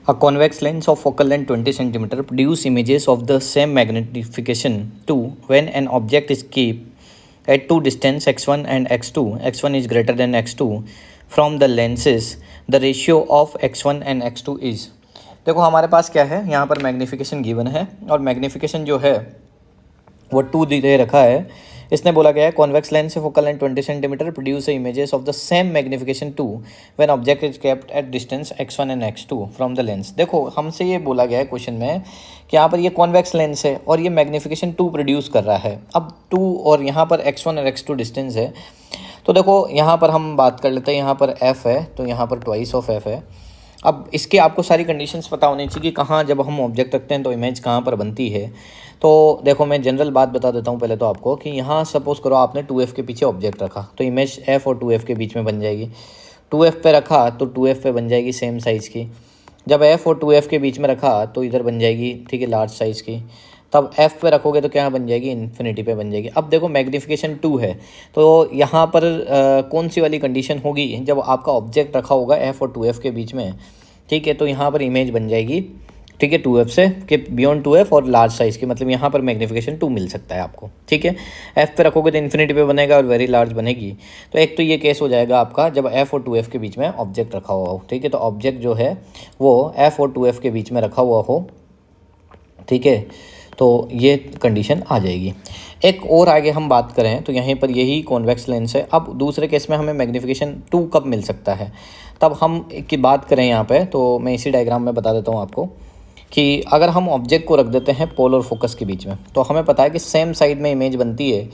A convex lens of focal length 20 centimeter produce images of the same magnification 2 when an object is kept at two distance x1 and x2. x1 is greater than x2 from the lenses. The ratio of x1 and x2 is। देखो हमारे पास क्या है, यहाँ पर magnification given है और magnification जो है वो 2 दे रखा है। इसने बोला गया है कॉन्वेक्स लेंस से focal length 20 centimetre produce images of the same magnification 2 when object is kept at distance x1 and x2 from the lens. देखो हमसे ये बोला गया है क्वेश्चन में कि यहाँ पर ये कॉन्वेक्स लेंस है और ये मैग्निफिकेशन 2 प्रोड्यूस कर रहा है। अब 2 और यहाँ पर x1 और x2 डिस्टेंस है, तो देखो यहाँ पर हम बात कर लेते हैं, यहाँ पर f है तो यहाँ पर ट्वाइस ऑफ f है। अब इसके आपको सारी कंडीशंस पता होनी चाहिए कि कहाँ जब हम ऑब्जेक्ट रखते हैं तो इमेज कहाँ पर बनती है। तो देखो मैं जनरल बात बता देता हूँ पहले तो आपको कि यहाँ सपोज़ करो आपने 2f के पीछे ऑब्जेक्ट रखा तो इमेज f और 2f के बीच में बन जाएगी। 2f पे रखा तो 2f पे बन जाएगी सेम साइज़ की। जब f और 2f के बीच में रखा तो इधर बन जाएगी, ठीक है, लार्ज साइज़ की। तब f पे रखोगे तो क्या बन जाएगी, इन्फिनिटी पे बन जाएगी। अब देखो मैग्नीफिकेशन 2 है तो यहाँ पर कौन सी वाली कंडीशन होगी, जब आपका ऑब्जेक्ट रखा होगा f और 2f के बीच में, ठीक है, तो यहाँ पर इमेज बन जाएगी, ठीक है, 2f से कि बियॉन्ड 2f और लार्ज साइज़ की, मतलब यहाँ पर मैग्नीफिकेशन 2 मिल सकता है आपको, ठीक है। f पे रखोगे तो इन्फिनिटी पे बनेगा और वेरी लार्ज बनेगी। तो एक तो ये केस हो जाएगा आपका जब f और 2f के बीच में ऑब्जेक्ट रखा हुआ हो, ठीक है, तो ऑब्जेक्ट जो है वो f और 2f के बीच में रखा हुआ हो, ठीक है, तो ये कंडीशन आ जाएगी। एक और आगे हम बात करें तो यहीं पर यही कॉन्वेक्स लेंस है। अब दूसरे केस में हमें मैग्नीफिकेशन 2 कब मिल सकता है, तब हम की बात करें यहाँ पे तो मैं इसी डायग्राम में बता देता हूँ आपको कि अगर हम ऑब्जेक्ट को रख देते हैं पोल और फोकस के बीच में तो हमें पता है कि सेम साइड में इमेज बनती है,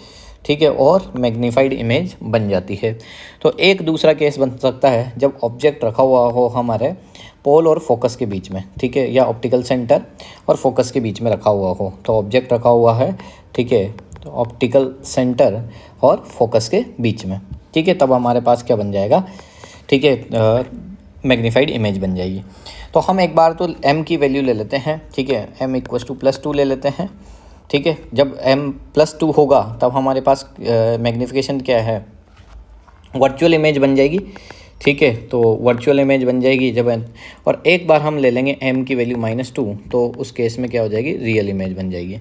ठीक है, और मैग्नीफाइड इमेज बन जाती है। तो एक दूसरा केस बन सकता है जब ऑब्जेक्ट रखा हुआ हो हमारे पोल और फोकस के बीच में, ठीक है, या ऑप्टिकल सेंटर और फोकस के बीच में रखा हुआ हो। तो ऑब्जेक्ट रखा हुआ है, ठीक है, तो ऑप्टिकल सेंटर और फोकस के बीच में, ठीक है, तब हमारे पास क्या बन जाएगा, ठीक है, मैग्नीफाइड इमेज बन जाएगी। तो हम एक बार तो m की वैल्यू ले लेते हैं, ठीक है, m = +2 ले लेते हैं, ठीक है। जब m +2 होगा तब हमारे पास मैग्नीफिकेशन क्या है, वर्चुअल इमेज बन जाएगी, ठीक है, तो वर्चुअल इमेज बन जाएगी जब और एक बार हम ले लेंगे m की वैल्यू -2 तो उस केस में क्या हो जाएगी, रियल इमेज बन जाएगी,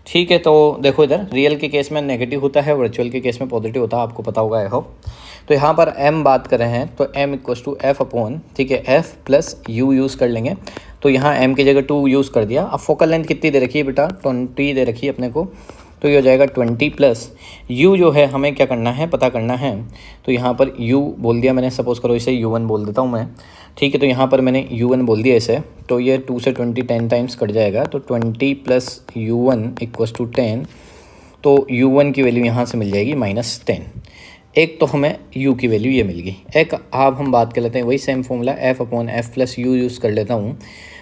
ठीक है। तो देखो इधर रियल के केस में नेगेटिव होता है, वर्चुअल के केस में पॉजिटिव होता है, आपको पता होगा आई होप। तो यहाँ पर m बात कर रहे हैं तो m = f/, ठीक है, f + u यूज़ कर लेंगे तो यहाँ m की जगह 2 यूज़ कर दिया। अब फोकल लेंथ कितनी दे रखी है बेटा, 20 दे रखी है अपने को, तो ये हो जाएगा 20 + u जो है हमें क्या करना है, पता करना है। तो यहाँ पर u बोल दिया मैंने, सपोज़ करो इसे u1 बोल देता हूँ मैं, ठीक है, तो यहाँ पर मैंने u1 बोल दिया इसे, तो ये 2 से 20 10 टाइम्स कट जाएगा तो 20 + u1 = 10। तो u1 की वैल्यू यहाँ से मिल जाएगी -10। एक तो हमें u की वैल्यू ये मिल गई। एक अब हम बात कर लेते हैं वही same formula f/f + u use कर लेता हूँ।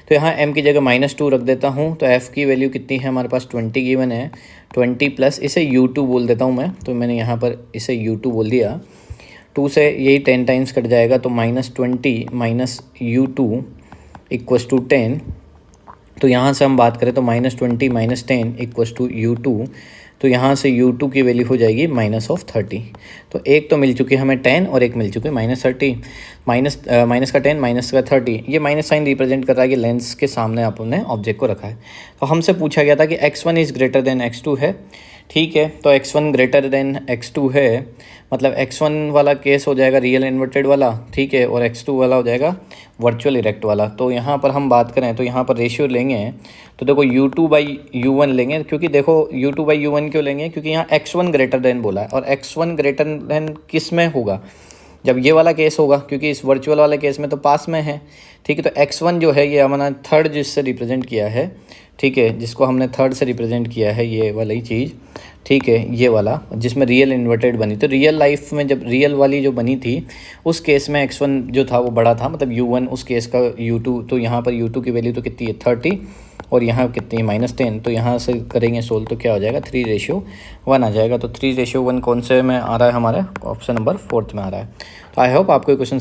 तो यहाँ m की जगह -2 रख देता हूँ तो f की वैल्यू कितनी है हमारे पास, 20 गिवन है, 20 + इसे u2 बोल देता हूँ मैं, तो मैंने यहाँ पर इसे u2 बोल दिया। 2 से यही 10 टाइम्स कट जाएगा तो -20 - u2 = 10। तो यहाँ से हम बात करें तो -20 - 10 = u2, तो यहाँ से u2 की वैल्यू हो जाएगी -30। तो एक तो मिल चुकी है हमें 10 और एक मिल चुकी है -30। माइनस का 10 माइनस का 30, ये माइनस साइन रिप्रेजेंट कर रहा है कि लेंस के सामने आपने ऑब्जेक्ट को रखा है। तो हमसे पूछा गया था कि x1 is greater than x2 है, ठीक है, तो x1 ग्रेटर देन x2 है, मतलब x1 वाला केस हो जाएगा रियल इन्वर्टेड वाला, ठीक है, और x2 वाला हो जाएगा वर्चुअल इरेक्ट वाला। तो यहाँ पर हम बात करें तो यहाँ पर रेशियो लेंगे तो देखो u2/u1 लेंगे, क्योंकि देखो u2/u1 क्यों लेंगे, क्योंकि यहाँ x1 ग्रेटर देन बोला है और x1 ग्रेटर देन किस में होगा, जब ये वाला केस होगा, क्योंकि इस वर्चुअल वाले केस में तो पास में है, ठीक है। तो x1 जो है ये हमारा थर्ड जिससे रिप्रेजेंट किया है, ठीक है, जिसको हमने थर्ड से रिप्रेजेंट किया है, ये वाली चीज़, ठीक है, ये वाला जिसमें रियल इन्वर्टेड बनी। तो रियल लाइफ में जब रियल वाली जो बनी थी उस केस में x1 जो था वो बड़ा था, मतलब u1 उस केस का u2, तो यहाँ पर u2 की वैल्यू तो कितनी है 30 और यहाँ कितनी है -10। तो यहाँ से करेंगे सोल्व तो क्या हो जाएगा 3:1 आ जाएगा। तो 3:1 कौन से में आ रहा है, हमारे ऑप्शन नंबर 4 में आ रहा है। तो आई होप आपको क्वेश्चन